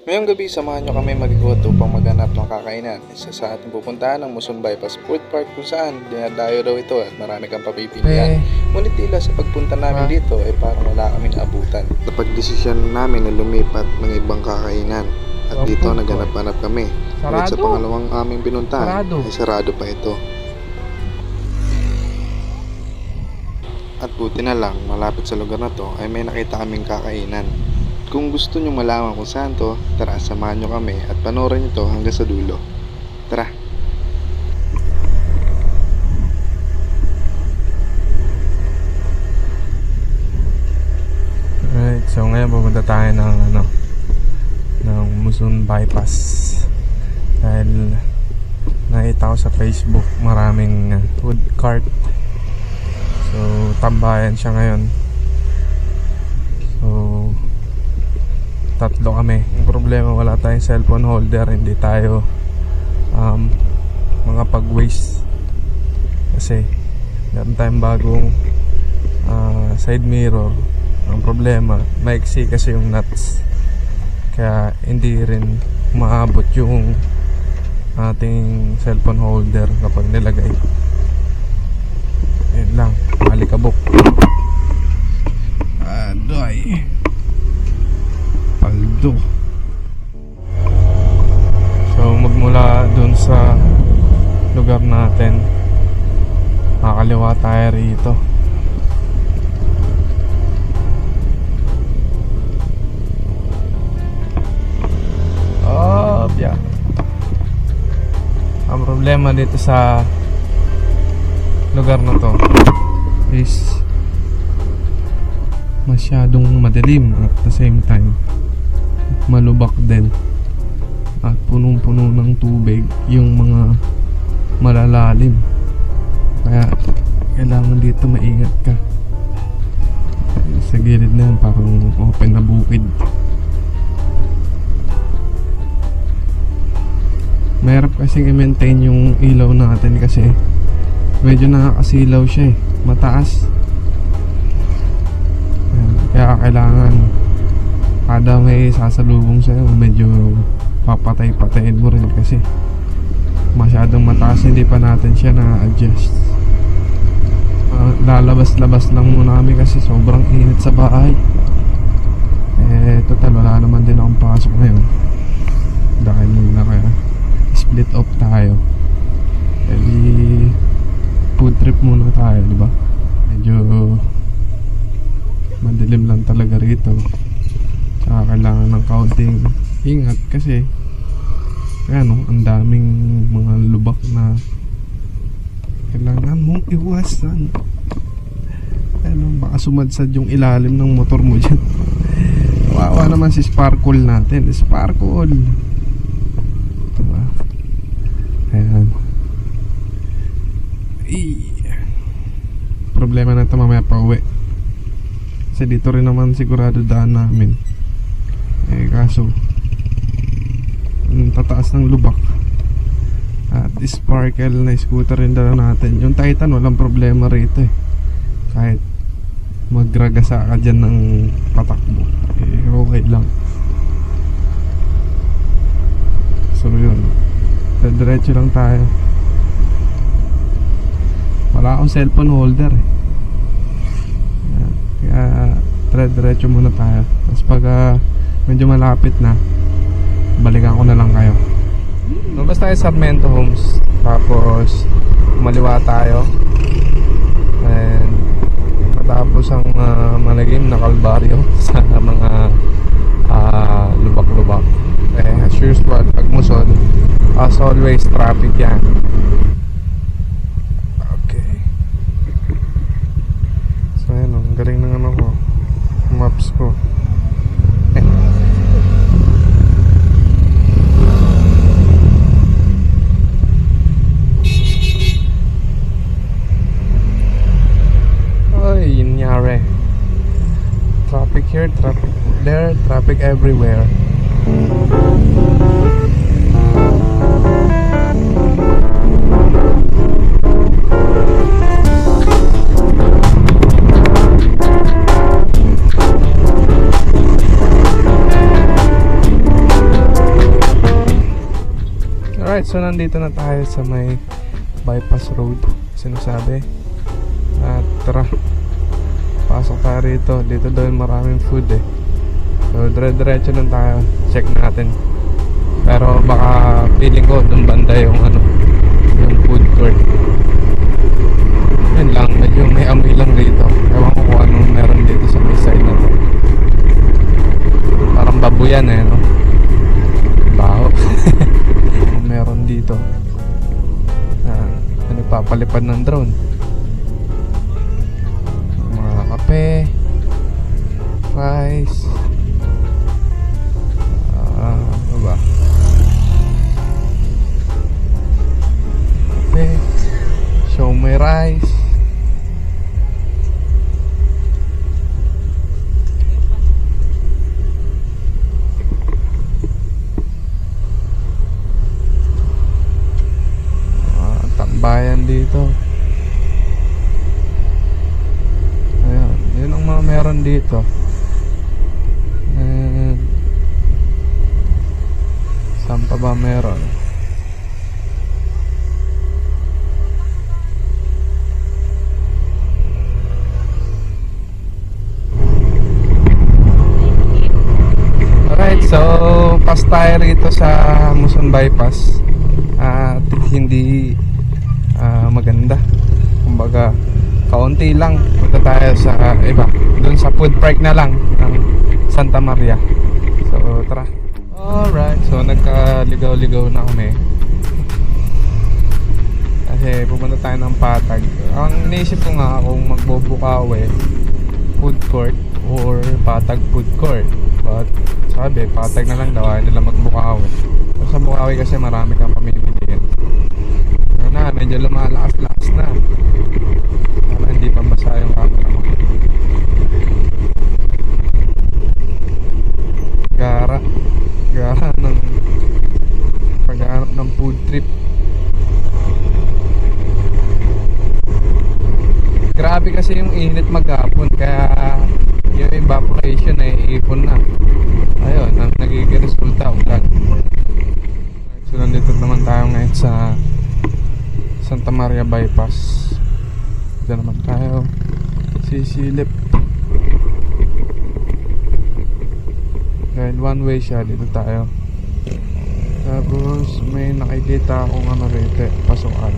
Ngayong gabi, samahan nyo kami mag-ikot upang maghanap ng kakainan. Isa sa ating pupuntahan ang Muson Bypass Food Park kung saan dinadayo daw ito at marami kang papipilian. Ngunit tila sa pagpunta namin dito ay parang wala kami naabutan. Napagdesisyon namin na lumipat ng ibang kakainan at dito naghanap-hanap kami. Ngunit sa pangalawang aming pinuntahan ay sarado pa ito. At buti na lang, malapit sa lugar na to ay may nakita kaming kakainan. Kung gusto nyo malaman kung saan to, tara samahan nyo kami at panoorin nyo to hanggang sa dulo. Tara! Alright, so ngayon pupunta tayo ng Muson Bypass. Dahil nakita ko sa Facebook maraming food cart. So tambayan siya ngayon. So tatlo kami. Ang problema, wala tayong cellphone holder. Hindi tayo mga pag-waste. Kasi meron tayong bagong side mirror. Ang problema, maiksi kasi yung nuts. Kaya hindi rin maabot yung ating cellphone holder kapag nilagay. Yun lang, malikabok. Adoy Paldo. So magmula dun sa lugar natin, makakaliwa tayo rito. Oh, yeah. Ang problema dito sa lugar na to is masyadong madilim at the same time malubak din at punong-puno ng tubig yung mga malalalim, kaya kailangan dito maingat ka. Sa gilid na yan parang open na bukid. Mahirap kasing i-maintain yung ilaw natin kasi medyo nakakasilaw siya eh, mataas. Kaya kailangan kada may sasalubong sa'yo medyo papatay-patayin mo rin kasi masyadong mataas, hindi pa natin siya na-adjust. Lalabas-labas lang muna kami kasi sobrang init sa bahay. Total wala naman din akong pasok ngayon dahil na kaya split off tayo. Food trip muna tayo, diba? Medyo madilim lang talaga rito. Tsaka kailangan ng kaunting ingat kasi ano, ang daming mga lubak na kailangan mong iwasan. Ano, baka sumadsad yung ilalim ng motor mo dyan. Wawa naman si Sparkle natin. Sparkle, diba? Ayan. Problema na ito mamaya pa uwi kasi dito rin naman sigurado daan namin. Kaso tataas ng lubak. At Sparkle na scooter rin dala natin. Yung Titan walang problema rito eh. Kahit magragasa ka dyan ng patakbo okay lang. So yun, diretso lang tayo. Wala akong cellphone holder eh. Kaya diretso muna tayo. Tapos pag medyo malapit na, balikan ko na lang kayo. Lumabas tayo sa Sarmiento Homes, tapos maliwa tayo and matapos ang malagim na kalbaryo sa mga lubak-lubak. As usual, pag Muson, as always, traffic yan. Galing ng ano ko, maps ko. Ay, yun nyari. Traffic here, traffic there, traffic everywhere. Alright, so nandito na tayo sa may bypass road. Sinasabi. At tara. Pasok tayo rito. Dito daw yung maraming food eh. So dire-diretso lang tayo. Check natin. Pero baka feeling ko dun banda yung ano, yung food court. Yun lang. Medyo may amoy lang dito. Ewan ko kung anong meron dito sa may side na to. Parang babuyan eh, no? Baho. Meron dito. Nagpapalipad ng drone. Mga kape, rice, ano ba? Kape, show me rice. Bayan dito. Ayan, yun ang mga meron dito. And saan pa ba meron? Alright, so pass tayo rito sa Muson Bypass. At hindi maganda. Kumbaga, kaunti lang. Punta tayo sa iba. Doon sa food park na lang ng Santa Maria. So, tara. Alright. So, nagkaligaw-ligaw na kami. Kasi pupunta tayo ng Patag. Ang iniisip ko nga kung magbubukaw food court or Patag food court. But, sabi, Patag na lang daw. Ayaw nila magbukaw Sa Bukawi kasi marami kang pamimiliin. Na, medyo lumalakas-lakas na. Para hindi pa basa yung camera mo. Gara ng paghahanap ng food trip. Grabe kasi yung init maghapon, kaya yung evaporation ay ipon na. Ayun, ang nagiging resulta ulan. So nandito naman tayo ngayon sa Santa Maria Bypass. Diyan naman tayo sisilip. Dahil one way siya, dito tayo. Tapos may nakikita akong ano rito, pasukan.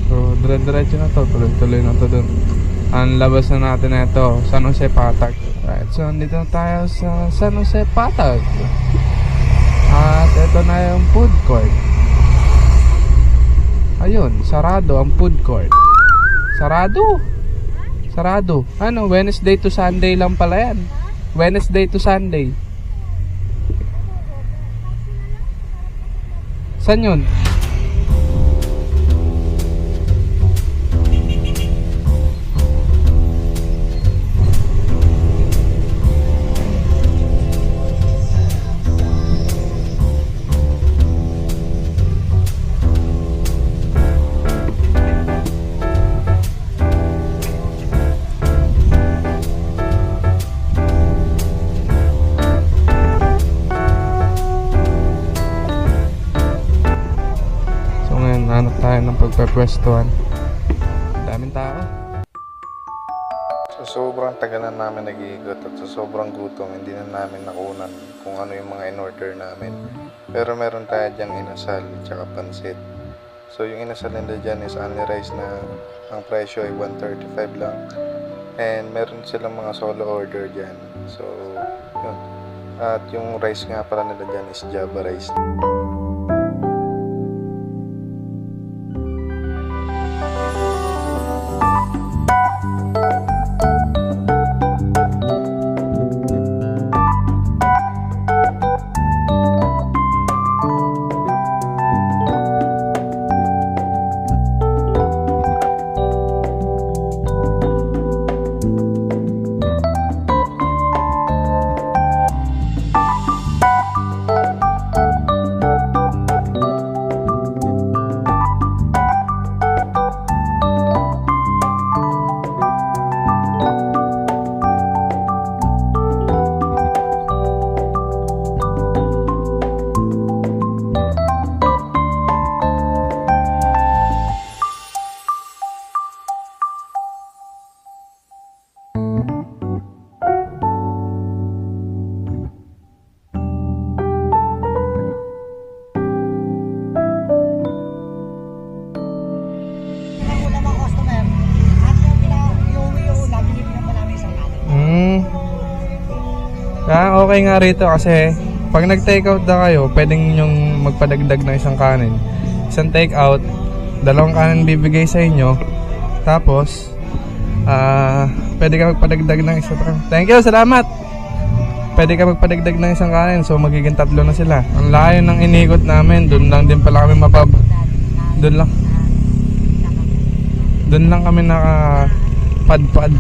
So dire-diretso na to, tuloy-tuloy na to dun. Ang labas na natin na ito, San Jose Patag. Right, so nandito na tayo sa San Jose Patag. At ito na yung food court. Ayun, sarado ang food court. Sarado? Sarado. Ano, Wednesday to Sunday lang pala yan. Wednesday to Sunday. Saan yun? Ng pagpapwestuhan. Daming tao. So sobrang tagal na namin nag-iikot at sa sobrang gutom hindi na namin nakunan kung ano yung mga in-order namin. Pero meron tayo dyang inasal at pansit. So yung inasal nila dyan is only rice na ang presyo ay 135 lang. And meron silang mga solo order dyan. So yun. At yung rice nga pala nila dyan is Java rice. okay nga rito kasi pag nag-take out na kayo, pwedeng yung magpadagdag ng isang kanin. Isang take out, 2 kanin bibigay sa inyo. Tapos, pwede ka magpadagdag ng isang kanin. Thank you, salamat! Pwede ka magpadagdag ng isang kanin, so magiging 3 na sila. Ang layo ng inikot namin, doon lang din pala kami Doon lang kami nakapadpad.